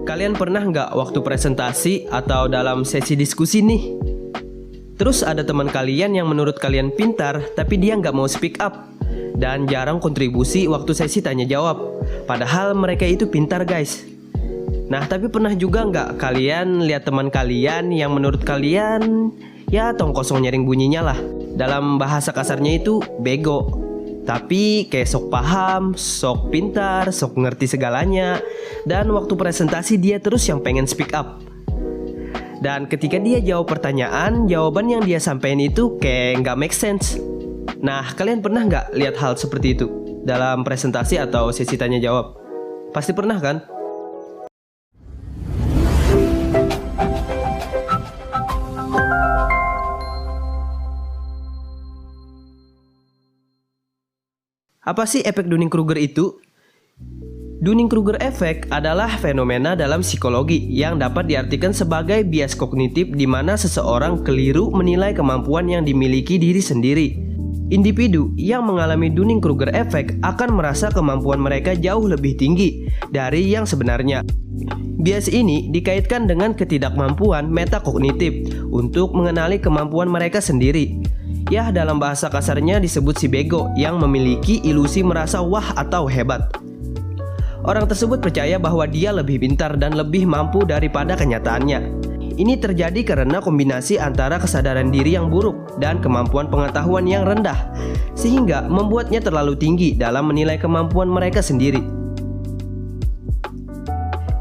Kalian pernah nggak waktu presentasi atau dalam sesi diskusi nih, terus ada teman kalian yang menurut kalian pintar tapi dia nggak mau speak up dan jarang kontribusi waktu sesi tanya jawab, padahal mereka itu pintar guys. Nah tapi pernah juga nggak kalian lihat teman kalian yang menurut kalian ya tong kosong nyaring bunyinya lah, dalam bahasa kasarnya itu bego, tapi kayak sok paham, sok pintar, sok ngerti segalanya, dan waktu presentasi dia terus yang pengen speak up. Dan ketika dia jawab pertanyaan, jawaban yang dia sampaikan itu kayak nggak make sense. Nah, kalian pernah nggak lihat hal seperti itu dalam presentasi atau sesi tanya jawab? Pasti pernah kan? Apa sih efek Dunning-Kruger itu? Dunning-Kruger effect adalah fenomena dalam psikologi yang dapat diartikan sebagai bias kognitif di mana seseorang keliru menilai kemampuan yang dimiliki diri sendiri. Individu yang mengalami Dunning-Kruger effect akan merasa kemampuan mereka jauh lebih tinggi dari yang sebenarnya. Bias ini dikaitkan dengan ketidakmampuan metakognitif untuk mengenali kemampuan mereka sendiri. Ya, dalam bahasa kasarnya disebut si bego yang memiliki ilusi merasa wah atau hebat. Orang tersebut percaya bahwa dia lebih pintar dan lebih mampu daripada kenyataannya. Ini terjadi karena kombinasi antara kesadaran diri yang buruk dan kemampuan pengetahuan yang rendah, sehingga membuatnya terlalu tinggi dalam menilai kemampuan mereka sendiri.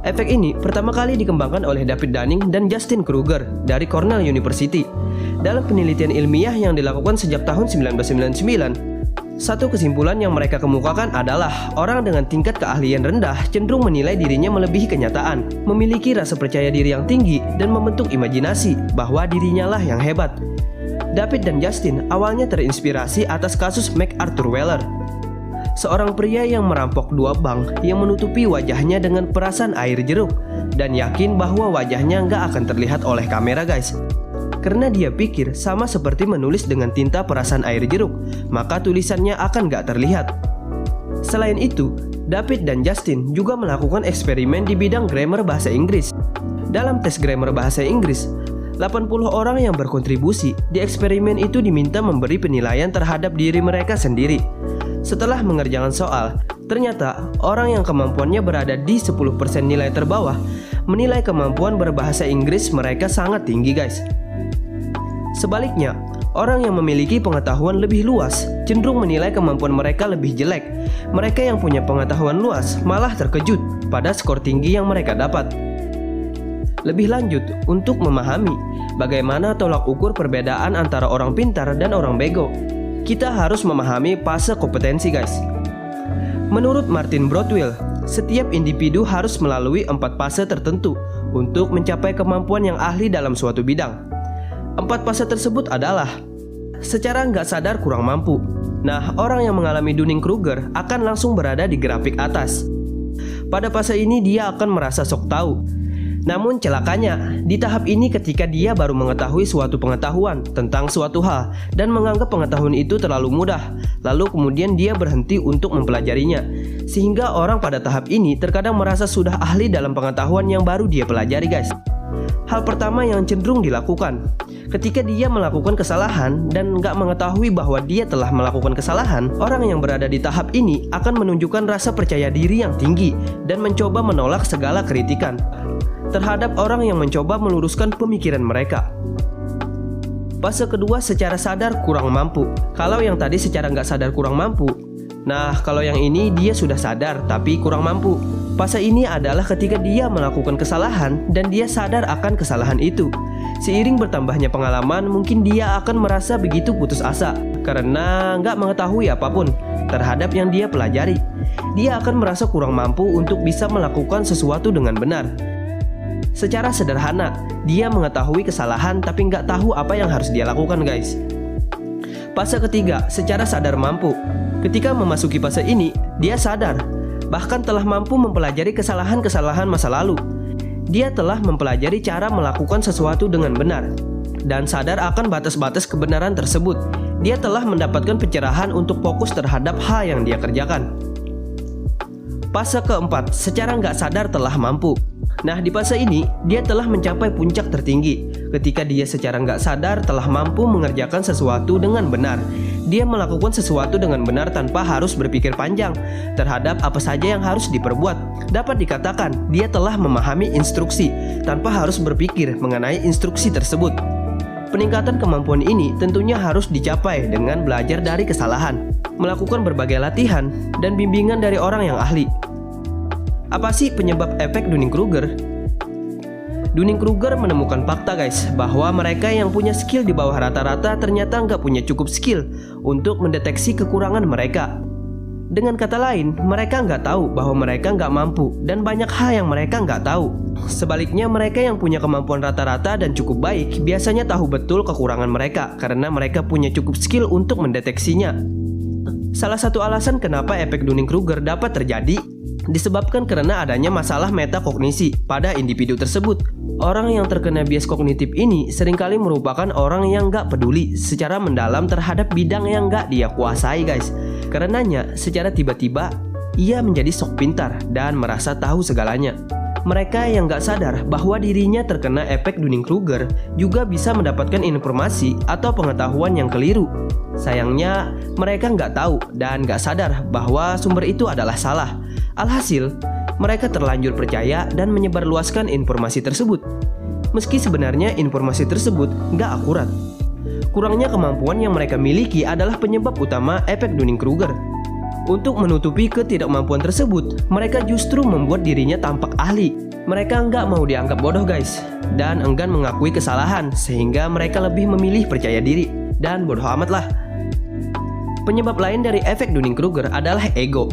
Efek ini pertama kali dikembangkan oleh David Dunning dan Justin Kruger dari Cornell University. Dalam penelitian ilmiah yang dilakukan sejak tahun 1999, satu kesimpulan yang mereka kemukakan adalah orang dengan tingkat keahlian rendah cenderung menilai dirinya melebihi kenyataan, memiliki rasa percaya diri yang tinggi, dan membentuk imajinasi bahwa dirinya lah yang hebat. David dan Justin awalnya terinspirasi atas kasus MacArthur Weller, seorang pria yang merampok dua bank yang menutupi wajahnya dengan perasan air jeruk dan yakin bahwa wajahnya nggak akan terlihat oleh kamera guys. Karena dia pikir sama seperti menulis dengan tinta perasan air jeruk, maka tulisannya akan nggak terlihat. Selain itu, David dan Justin juga melakukan eksperimen di bidang grammar bahasa Inggris. Dalam tes grammar bahasa Inggris, 80 orang yang berkontribusi di eksperimen itu diminta memberi penilaian terhadap diri mereka sendiri. Setelah mengerjakan soal, ternyata orang yang kemampuannya berada di 10% nilai terbawah menilai kemampuan berbahasa Inggris mereka sangat tinggi guys. Sebaliknya, orang yang memiliki pengetahuan lebih luas cenderung menilai kemampuan mereka lebih jelek. Mereka yang punya pengetahuan luas malah terkejut pada skor tinggi yang mereka dapat. Lebih lanjut, untuk memahami bagaimana tolak ukur perbedaan antara orang pintar dan orang bego, kita harus memahami fase kompetensi guys. Menurut Martin Broadwell, setiap individu harus melalui 4 fase tertentu untuk mencapai kemampuan yang ahli dalam suatu bidang. 4 fase tersebut adalah secara nggak sadar kurang mampu. Nah, orang yang mengalami Dunning-Kruger akan langsung berada di grafik atas. Pada fase ini dia akan merasa sok tahu. Namun celakanya, di tahap ini ketika dia baru mengetahui suatu pengetahuan tentang suatu hal dan menganggap pengetahuan itu terlalu mudah, lalu kemudian dia berhenti untuk mempelajarinya. Sehingga orang pada tahap ini terkadang merasa sudah ahli dalam pengetahuan yang baru dia pelajari guys. Hal pertama yang cenderung dilakukan ketika dia melakukan kesalahan dan nggak mengetahui bahwa dia telah melakukan kesalahan, orang yang berada di tahap ini akan menunjukkan rasa percaya diri yang tinggi dan mencoba menolak segala kritikan terhadap orang yang mencoba meluruskan pemikiran mereka. Fase kedua secara sadar kurang mampu. Kalau yang tadi secara nggak sadar kurang mampu, nah kalau yang ini dia sudah sadar tapi kurang mampu. Fase ini adalah ketika dia melakukan kesalahan dan dia sadar akan kesalahan itu. Seiring bertambahnya pengalaman, mungkin dia akan merasa begitu putus asa karena nggak mengetahui apapun terhadap yang dia pelajari. Dia akan merasa kurang mampu untuk bisa melakukan sesuatu dengan benar. Secara sederhana, dia mengetahui kesalahan tapi nggak tahu apa yang harus dia lakukan guys. Fase ketiga, secara sadar mampu. Ketika memasuki fase ini, dia sadar bahkan telah mampu mempelajari kesalahan-kesalahan masa lalu. Dia telah mempelajari cara melakukan sesuatu dengan benar dan sadar akan batas-batas kebenaran tersebut. Dia telah mendapatkan pencerahan untuk fokus terhadap hal yang dia kerjakan. Fase keempat, secara nggak sadar telah mampu. Nah, di fase ini, dia telah mencapai puncak tertinggi. Ketika dia secara nggak sadar telah mampu mengerjakan sesuatu dengan benar. Dia melakukan sesuatu dengan benar tanpa harus berpikir panjang terhadap apa saja yang harus diperbuat. Dapat dikatakan, dia telah memahami instruksi tanpa harus berpikir mengenai instruksi tersebut. Peningkatan kemampuan ini tentunya harus dicapai dengan belajar dari kesalahan, melakukan berbagai latihan, dan bimbingan dari orang yang ahli. Apa sih penyebab efek Dunning-Kruger? Dunning-Kruger menemukan fakta guys, bahwa mereka yang punya skill di bawah rata-rata ternyata nggak punya cukup skill untuk mendeteksi kekurangan mereka. Dengan kata lain, mereka nggak tahu bahwa mereka nggak mampu dan banyak hal yang mereka nggak tahu. Sebaliknya, mereka yang punya kemampuan rata-rata dan cukup baik biasanya tahu betul kekurangan mereka karena mereka punya cukup skill untuk mendeteksinya. Salah satu alasan kenapa efek Dunning-Kruger dapat terjadi disebabkan karena adanya masalah metakognisi pada individu tersebut. Orang yang terkena bias kognitif ini seringkali merupakan orang yang nggak peduli secara mendalam terhadap bidang yang nggak dia kuasai guys. Karenanya, secara tiba-tiba, ia menjadi sok pintar dan merasa tahu segalanya. Mereka yang nggak sadar bahwa dirinya terkena efek Dunning-Kruger juga bisa mendapatkan informasi atau pengetahuan yang keliru. Sayangnya, mereka nggak tahu dan nggak sadar bahwa sumber itu adalah salah. Alhasil, mereka terlanjur percaya dan menyebarluaskan informasi tersebut. Meski sebenarnya informasi tersebut nggak akurat. Kurangnya kemampuan yang mereka miliki adalah penyebab utama efek Dunning-Kruger. Untuk menutupi ketidakmampuan tersebut, mereka justru membuat dirinya tampak ahli. Mereka nggak mau dianggap bodoh guys, dan enggan mengakui kesalahan, sehingga mereka lebih memilih percaya diri, dan bodoh amat lah. Penyebab lain dari efek Dunning-Kruger adalah ego.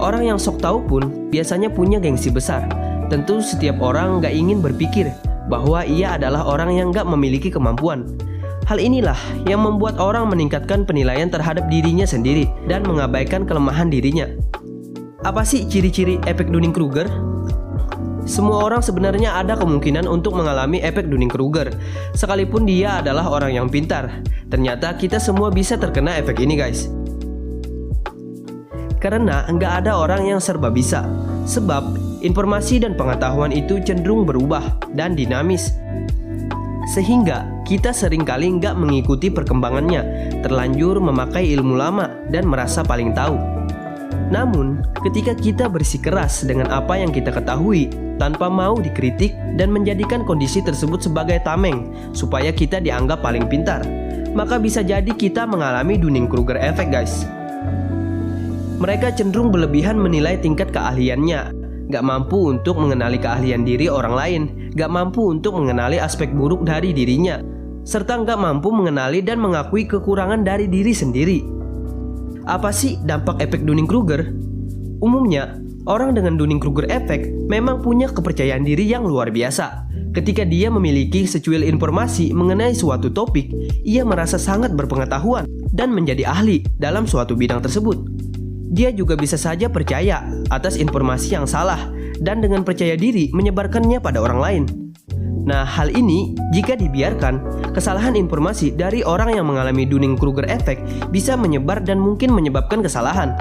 Orang yang sok tahu pun biasanya punya gengsi besar. Tentu setiap orang nggak ingin berpikir bahwa ia adalah orang yang nggak memiliki kemampuan. Hal inilah yang membuat orang meningkatkan penilaian terhadap dirinya sendiri dan mengabaikan kelemahan dirinya. Apa sih ciri-ciri efek Dunning-Kruger? Semua orang sebenarnya ada kemungkinan untuk mengalami efek Dunning-Kruger, sekalipun dia adalah orang yang pintar. Ternyata kita semua bisa terkena efek ini guys. Karena nggak ada orang yang serba bisa, sebab informasi dan pengetahuan itu cenderung berubah dan dinamis. Sehingga kita seringkali nggak mengikuti perkembangannya, terlanjur memakai ilmu lama dan merasa paling tahu. Namun, ketika kita bersikeras dengan apa yang kita ketahui, tanpa mau dikritik dan menjadikan kondisi tersebut sebagai tameng, supaya kita dianggap paling pintar, maka bisa jadi kita mengalami Dunning-Kruger effect guys. Mereka cenderung berlebihan menilai tingkat keahliannya, gak mampu untuk mengenali keahlian diri orang lain, gak mampu untuk mengenali aspek buruk dari dirinya, serta gak mampu mengenali dan mengakui kekurangan dari diri sendiri. Apa sih dampak efek Dunning-Kruger? Umumnya, orang dengan Dunning-Kruger effect memang punya kepercayaan diri yang luar biasa. Ketika dia memiliki secuil informasi mengenai suatu topik, ia merasa sangat berpengetahuan dan menjadi ahli dalam suatu bidang tersebut. Dia juga bisa saja percaya atas informasi yang salah dan dengan percaya diri menyebarkannya pada orang lain. Nah, hal ini jika dibiarkan, kesalahan informasi dari orang yang mengalami Dunning-Kruger effect bisa menyebar dan mungkin menyebabkan kesalahan.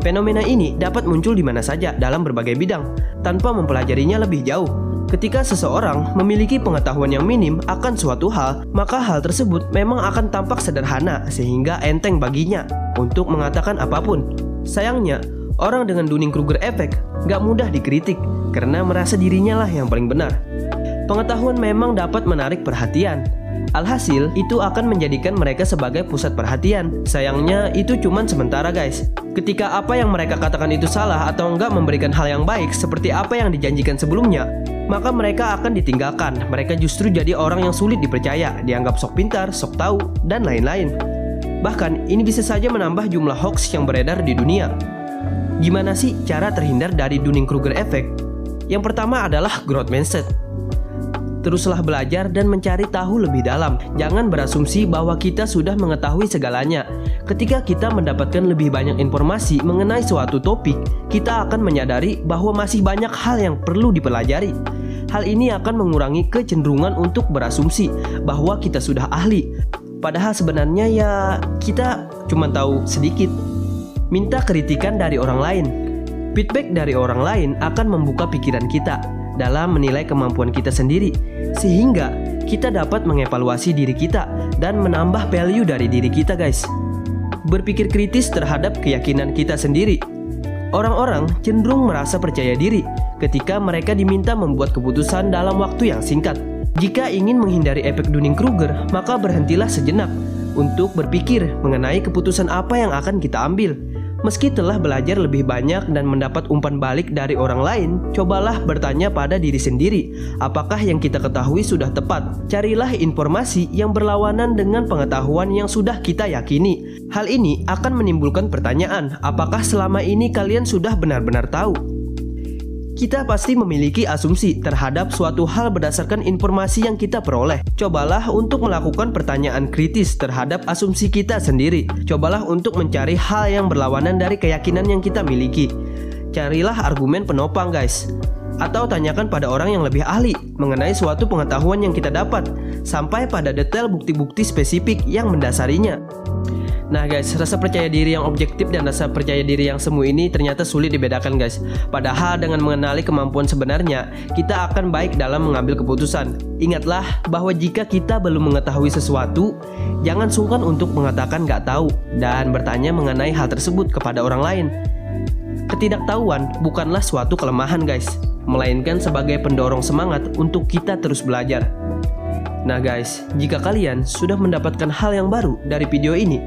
Fenomena ini dapat muncul di mana saja dalam berbagai bidang tanpa mempelajarinya lebih jauh. Ketika seseorang memiliki pengetahuan yang minim akan suatu hal, maka hal tersebut memang akan tampak sederhana sehingga enteng baginya untuk mengatakan apapun. Sayangnya, orang dengan Dunning-Kruger effect gak mudah dikritik karena merasa dirinya lah yang paling benar. Pengetahuan memang dapat menarik perhatian. Alhasil, itu akan menjadikan mereka sebagai pusat perhatian. Sayangnya, itu cuman sementara guys. Ketika apa yang mereka katakan itu salah atau enggak memberikan hal yang baik seperti apa yang dijanjikan sebelumnya, maka mereka akan ditinggalkan. Mereka justru jadi orang yang sulit dipercaya, dianggap sok pintar, sok tahu, dan lain-lain. Bahkan, ini bisa saja menambah jumlah hoax yang beredar di dunia. Gimana sih cara terhindar dari Dunning-Kruger effect? Yang pertama adalah growth mindset. Teruslah belajar dan mencari tahu lebih dalam. Jangan berasumsi bahwa kita sudah mengetahui segalanya. Ketika kita mendapatkan lebih banyak informasi mengenai suatu topik, kita akan menyadari bahwa masih banyak hal yang perlu dipelajari. Hal ini akan mengurangi kecenderungan untuk berasumsi bahwa kita sudah ahli. Padahal sebenarnya ya kita cuma tahu sedikit. Minta kritikan dari orang lain. Feedback dari orang lain akan membuka pikiran kita dalam menilai kemampuan kita sendiri, sehingga kita dapat mengevaluasi diri kita dan menambah value dari diri kita, guys. Berpikir kritis terhadap keyakinan kita sendiri. Orang-orang cenderung merasa percaya diri ketika mereka diminta membuat keputusan dalam waktu yang singkat. Jika ingin menghindari efek Dunning-Kruger, maka berhentilah sejenak untuk berpikir mengenai keputusan apa yang akan kita ambil. Meski telah belajar lebih banyak dan mendapat umpan balik dari orang lain, cobalah bertanya pada diri sendiri, apakah yang kita ketahui sudah tepat? Carilah informasi yang berlawanan dengan pengetahuan yang sudah kita yakini. Hal ini akan menimbulkan pertanyaan, apakah selama ini kalian sudah benar-benar tahu? Kita pasti memiliki asumsi terhadap suatu hal berdasarkan informasi yang kita peroleh. Cobalah untuk melakukan pertanyaan kritis terhadap asumsi kita sendiri. Cobalah untuk mencari hal yang berlawanan dari keyakinan yang kita miliki. Carilah argumen penopang, guys. Atau tanyakan pada orang yang lebih ahli mengenai suatu pengetahuan yang kita dapat, sampai pada detail bukti-bukti spesifik yang mendasarinya. Nah guys, rasa percaya diri yang objektif dan rasa percaya diri yang semu ini ternyata sulit dibedakan, guys. Padahal dengan mengenali kemampuan sebenarnya, kita akan baik dalam mengambil keputusan. Ingatlah bahwa jika kita belum mengetahui sesuatu, jangan sungkan untuk mengatakan gak tahu dan bertanya mengenai hal tersebut kepada orang lain. Ketidaktahuan bukanlah suatu kelemahan, guys, melainkan sebagai pendorong semangat untuk kita terus belajar. Nah guys, jika kalian sudah mendapatkan hal yang baru dari video ini,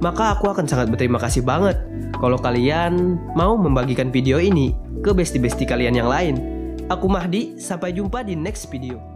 maka aku akan sangat berterima kasih banget kalau kalian mau membagikan video ini ke bestie-bestie kalian yang lain. Aku Mahdi, sampai jumpa di next video.